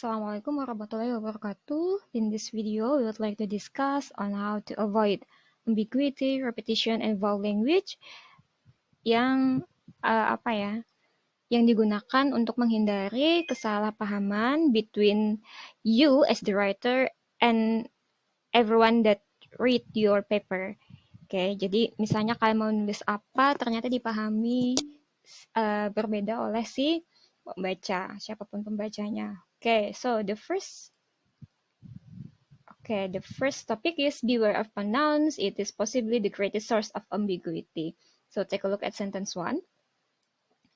Assalamualaikum warahmatullahi wabarakatuh. In this video, we would like to discuss on how to avoid ambiguity, repetition, and vowel language yang yang digunakan untuk menghindari kesalahpahaman between you as the writer and everyone that read your paper. Oke, jadi misalnya kalian mau nulis apa, ternyata dipahami berbeda oleh si pembaca, siapapun pembacanya. Okay, so the first topic is beware of pronouns. It is possibly the greatest source of ambiguity. So take a look at sentence 1.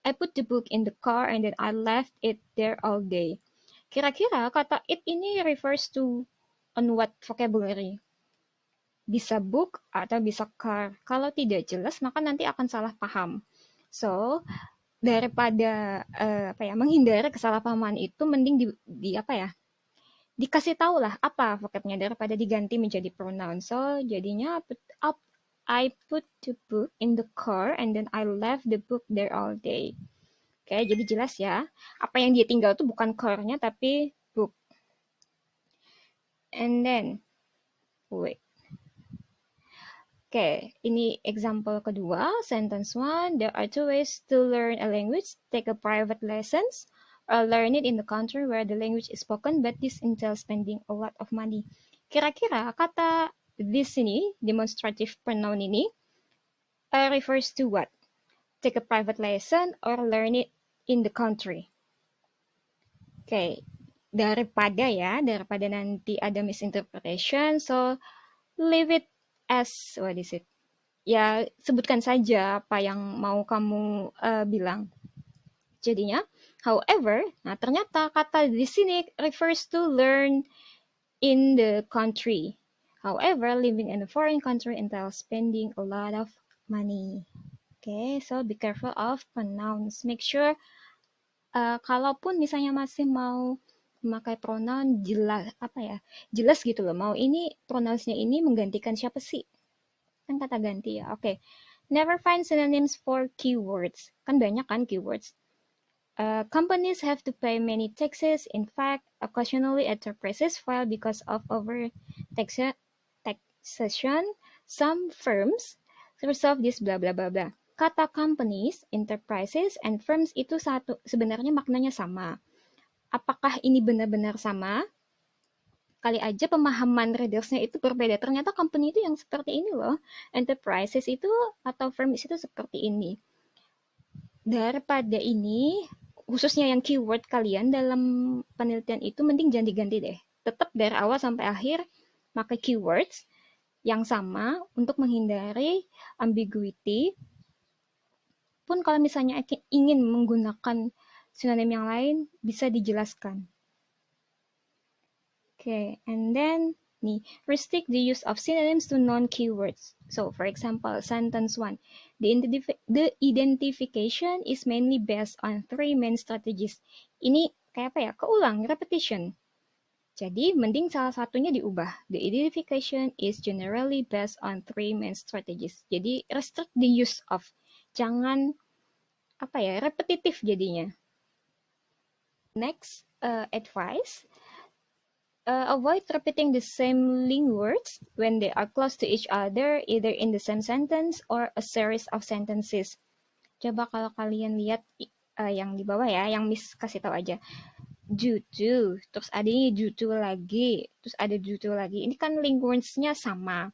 I put the book in the car and then I left it there all day. Kira-kira kata it ini refers to on what vocabulary? Bisa book atau bisa car. Kalau tidak jelas maka nanti akan salah paham. So daripada menghindari kesalahpahaman itu mending dikasih tahu lah apa vocabnya daripada diganti menjadi pronoun. So jadinya I put the book in the car and then I left the book there all day. Oke, jadi jelas ya. Apa yang dia tinggal itu bukan car-nya tapi book. And then wait. Oke, ini example kedua, sentence 1. There are 2 ways to learn a language. Take a private lessons or learn it in the country where the language is spoken, but this entails spending a lot of money. Kira-kira kata this ini, demonstrative pronoun ini, refers to what? Take a private lesson or learn it in the country. Oke, daripada nanti ada misinterpretation, so leave it as, what is it? Ya, sebutkan saja apa yang mau kamu bilang. Jadinya, however, nah ternyata kata di sini refers to learn in the country. However, living in a foreign country entails spending a lot of money. Okay, so be careful of pronouns. Make sure kalaupun misalnya masih mau memakai pronoun jelas gitu loh. Mau ini pronounsnya ini menggantikan siapa sih? Kan kata ganti ya. Oke. Never find synonyms for keywords. Kan banyak kan keywords. Companies have to pay many taxes. In fact, occasionally enterprises file because of over taxation. Some firms resolve this bla bla bla bla. Kata companies, enterprises, and firms itu sebenarnya maknanya sama. Apakah ini benar-benar sama? Kali aja pemahaman readersnya itu berbeda. Ternyata company itu yang seperti ini loh. Enterprises itu atau firms itu seperti ini. Daripada ini, khususnya yang keyword kalian dalam penelitian itu mending jangan diganti deh. Tetap dari awal sampai akhir pakai keywords yang sama untuk menghindari ambiguity. Pun kalau misalnya ingin menggunakan sinonim yang lain, bisa dijelaskan. Okay, and then restrict the use of synonyms to non-keywords. So, for example, sentence 1. The identification is mainly based on 3 main strategies. Ini kayak apa ya? Keulang, repetition. Jadi, mending salah satunya diubah. The identification is generally based on 3 main strategies. Jadi, restrict the use of. Jangan, repetitif jadinya. Next, advice. Avoid repeating the same link words when they are close to each other, either in the same sentence or a series of sentences. Coba kalau kalian lihat yang di bawah ya, yang Miss kasih tahu aja. Due to, terus ada ini due to lagi, terus ada due to lagi. Ini kan link words-nya sama.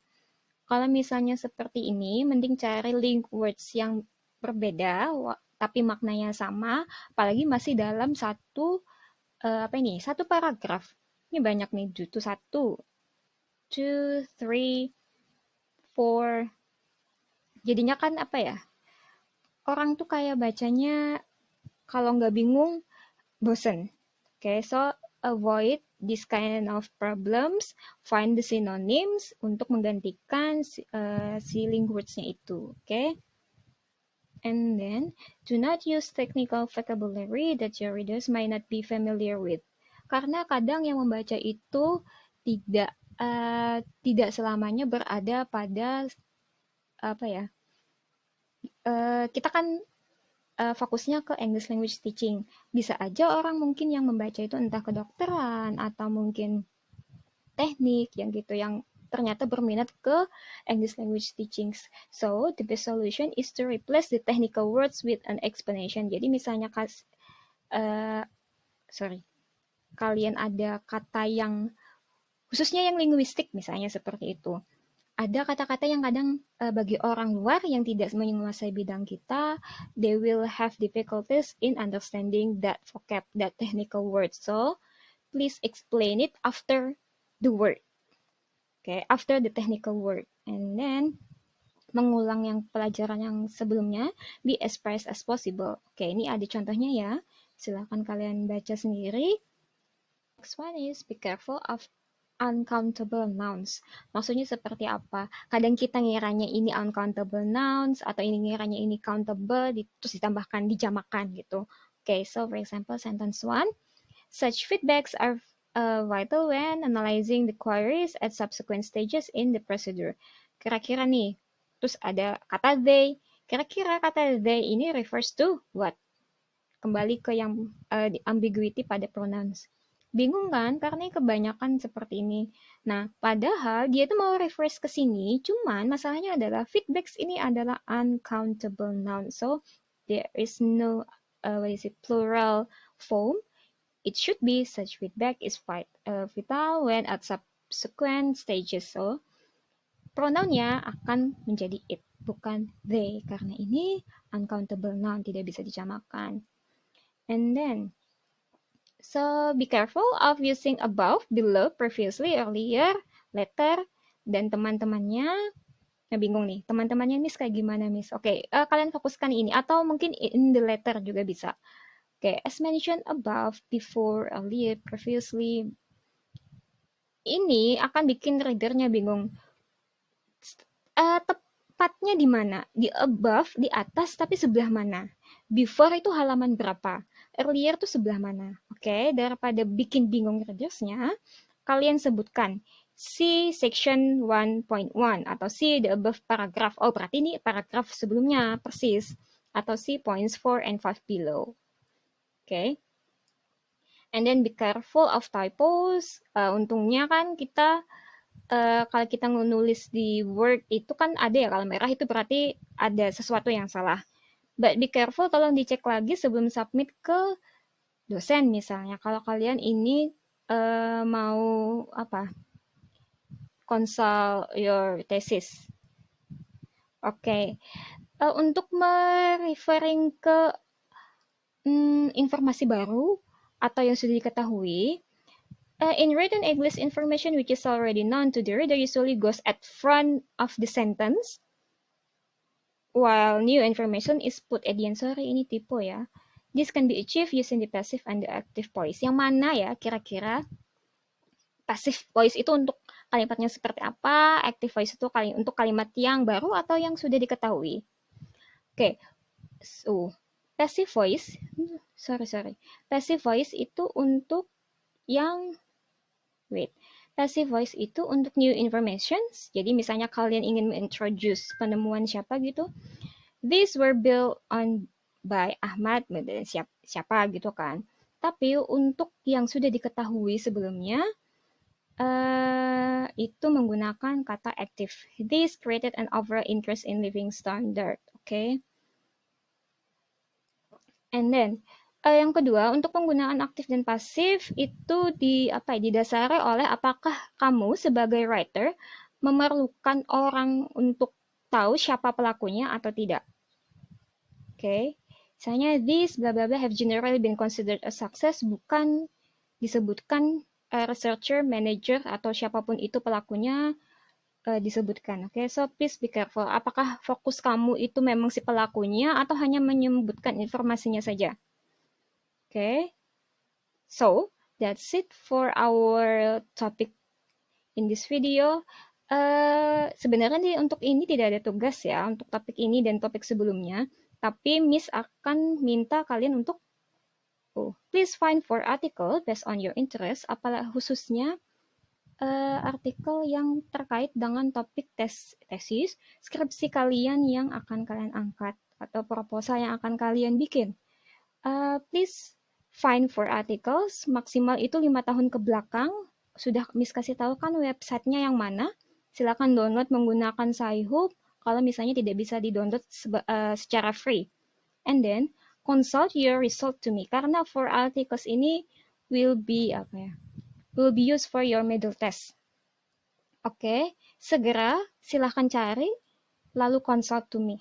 Kalau misalnya seperti ini, mending cari link words yang berbeda, tapi maknanya sama, apalagi masih dalam satu paragraf. Ini banyak nih, due to 1, 2, 3, 4. Jadinya kan orang tuh kayak bacanya kalau nggak bingung, bosen. Okay, so avoid this kind of problems. Find the synonyms untuk menggantikan si link words-nya itu. Okay? And then, do not use technical vocabulary that your readers might not be familiar with. Karena kadang yang membaca itu tidak selamanya berada pada kita kan fokusnya ke English language teaching. Bisa aja orang mungkin yang membaca itu entah kedokteran atau mungkin teknik yang gitu yang ternyata berminat ke English language teachings. So, the best solution is to replace the technical words with an explanation. Jadi misalnya kalian ada kata yang khususnya yang linguistik misalnya seperti itu. Ada kata-kata yang kadang bagi orang luar yang tidak menguasai bidang kita, they will have difficulties in understanding that vocab, that technical word. So, please explain it after the word. Okay, after the technical word. And then, mengulang yang pelajaran yang sebelumnya, be as precise as possible. Oke, ini ada contohnya ya. Silakan kalian baca sendiri. Next one is be careful of uncountable nouns. Maksudnya seperti apa? Kadang kita ngiranya ini uncountable nouns atau ini ngiranya ini countable terus ditambahkan dijamakan gitu. Okay, so for example sentence 1, such feedbacks are vital when analyzing the queries at subsequent stages in the procedure. Kira-kira nih, terus ada kata they. Kira-kira kata they ini refers to what? Kembali ke yang ambiguity pada pronouns. Bingung kan? Karena kebanyakan seperti ini. Nah, padahal dia tuh mau reverse ke sini, cuman masalahnya adalah feedbacks ini adalah uncountable noun. So, there is no plural form. It should be such feedback is vital when at subsequent stages. So, pronounnya akan menjadi it, bukan they. Karena ini uncountable noun, tidak bisa dijamakan. And then, so be careful of using above, below, previously, earlier, later, dan teman-temannya. Nah, bingung nih, teman-temannya Miss kayak gimana Miss? Oke, kalian fokuskan ini, atau mungkin in the letter juga bisa. Oke, as mentioned above, before, earlier, previously. Ini akan bikin readernya bingung. Tepatnya di mana? Di above, di atas, tapi sebelah mana? Before itu halaman berapa? Earlier itu sebelah mana? Oke, daripada bikin bingung readersnya, kalian sebutkan see section 1.1 atau see the above paragraph. Oh, berarti ini paragraf sebelumnya persis. Atau see points 4 and 5 below. Oke. And then be careful of typos. Untungnya kan kita kalau kita nulis di Word itu kan ada ya, kalau merah itu berarti ada sesuatu yang salah. But be careful, tolong dicek lagi sebelum submit ke dosen misalnya. Kalau kalian ini mau consult your thesis. Oke. Untuk referring ke informasi baru atau yang sudah diketahui, in written English information which is already known to the reader usually goes at front of the sentence, while new information is put at the end. Sorry, ini typo ya. This can be achieved using the passive and the active voice. Yang mana ya kira-kira? Passive voice itu untuk kalimatnya seperti apa? Active voice itu untuk kalimat yang baru atau yang sudah diketahui. Oke, so passive voice, passive voice itu untuk yang passive voice itu untuk new information. Jadi misalnya kalian ingin introduce penemuan siapa gitu. These were built on by Ahmad, siapa gitu kan. Tapi untuk yang sudah diketahui sebelumnya, itu menggunakan kata active. This created an overall increase in living standard. Okay. And then, yang kedua, untuk penggunaan aktif dan pasif itu didasari oleh apakah kamu sebagai writer memerlukan orang untuk tahu siapa pelakunya atau tidak. Oke. Misalnya, these blah blah blah have generally been considered a success, bukan disebutkan researcher, manager, atau siapapun itu pelakunya disebutkan. Oke, so please be careful. Apakah fokus kamu itu memang si pelakunya atau hanya menyebutkan informasinya saja? Oke, so that's it for our topic in this video. Sebenarnya untuk ini tidak ada tugas ya, untuk topik ini dan topik sebelumnya. Tapi Miss akan minta kalian untuk please find for article based on your interest, apalagi khususnya artikel yang terkait dengan topik tesis, skripsi kalian yang akan kalian angkat. atau proposal yang akan kalian bikin. Please find for articles, maksimal itu 5 tahun ke belakang. Sudah Miss kasih tahu kan websitenya yang mana. Silakan download menggunakan Sci-Hub kalau misalnya tidak bisa di-download secara free. And then consult your result to me karena for articles ini will be used for your middle test. Oke, segera silahkan cari lalu consult to me.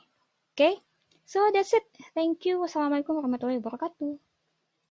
Oke, so that's it. Thank you. Wassalamualaikum warahmatullahi wabarakatuh.